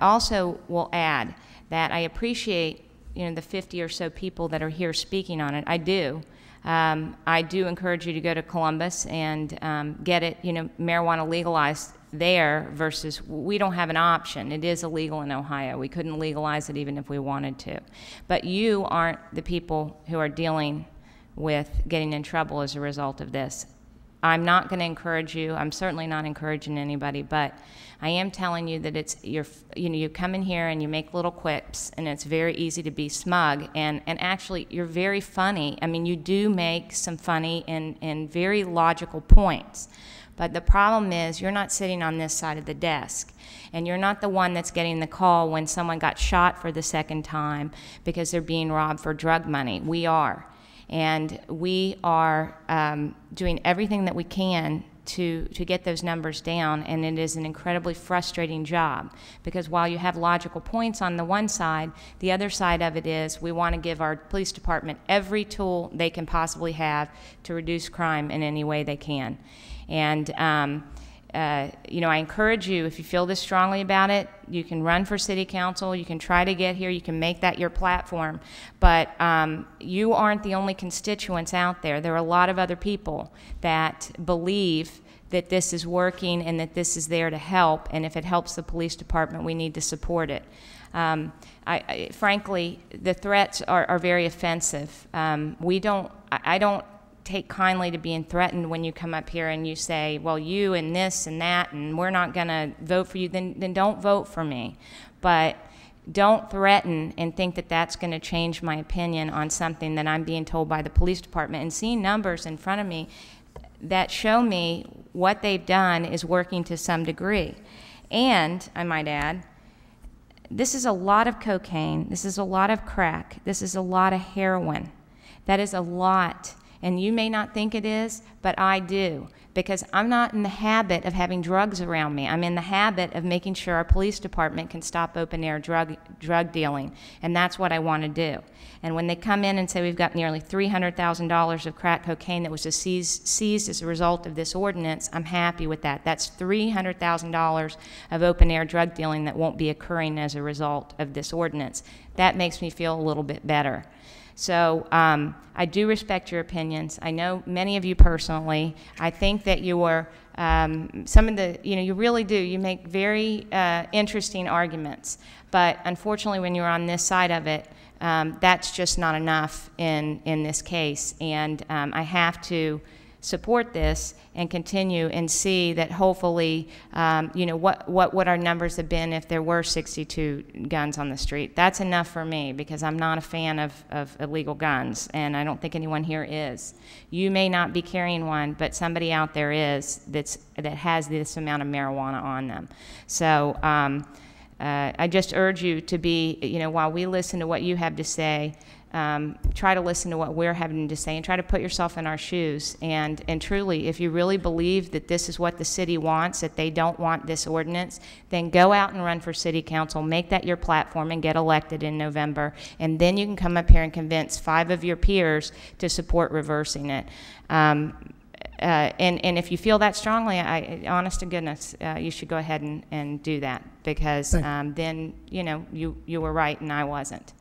also will add that I appreciate, you know, the 50 or so people that are here speaking on it. I do. I do encourage you to go to Columbus and get it, you know, marijuana legalized there versus we don't have an option. It is illegal in Ohio. We couldn't legalize it even if we wanted to. But you aren't the people who are dealing with getting in trouble as a result of this. I'm not going to encourage you. I'm certainly not encouraging anybody, but I am telling you that it's you know, you come in here and you make little quips, and it's very easy to be smug, and actually you're very funny. I mean, you do make some funny and very logical points. But the problem is you're not sitting on this side of the desk, and you're not the one that's getting the call when someone got shot for the second time because they're being robbed for drug money. We are. And we are doing everything that we can to get those numbers down, and it is an incredibly frustrating job because while you have logical points on the one side, the other side of it is we want to give our police department every tool they can possibly have to reduce crime in any way they can. And you know, I encourage you, if you feel this strongly about it, you can run for city council, you can try to get here, you can make that your platform, but you aren't the only constituents out there. There are a lot of other people that believe that this is working and that this is there to help, and if it helps the police department, we need to support it. Frankly, the threats are very offensive. I don't take kindly to being threatened when you come up here and you say, well, you and this and that, and we're not going to vote for you, then don't vote for me. But don't threaten and think that that's going to change my opinion on something that I'm being told by the police department. And seeing numbers in front of me that show me what they've done is working to some degree. And, I might add, this is a lot of cocaine, this is a lot of crack, this is a lot of heroin. That is a lot. And you may not think it is, but I do, because I'm not in the habit of having drugs around me. I'm in the habit of making sure our police department can stop open-air drug dealing, and that's what I want to do. And when they come in and say we've got nearly $300,000 of crack cocaine that was seized as a result of this ordinance, I'm happy with that. That's $300,000 of open-air drug dealing that won't be occurring as a result of this ordinance. That makes me feel a little bit better. So I do respect your opinions. I know many of you personally. I think that you are, some of the, you know, you really do. You make very interesting arguments. But unfortunately, when you're on this side of it, that's just not enough in this case. And I have to support this and continue and see that hopefully, you know, what would our numbers have been if there were 62 guns on the street. That's enough for me because I'm not a fan of illegal guns, and I don't think anyone here is. You may not be carrying one, but somebody out there is that has this amount of marijuana on them. So I just urge you to be, you know, while we listen to what you have to say, try to listen to what we're having to say and try to put yourself in our shoes. And truly, if you really believe that this is what the city wants, that they don't want this ordinance, then go out and run for city council, make that your platform, and get elected in November. And then you can come up here and convince 5 of your peers to support reversing it. And if you feel that strongly, honest to goodness, you should go ahead and do that because then, you know, you were right and I wasn't.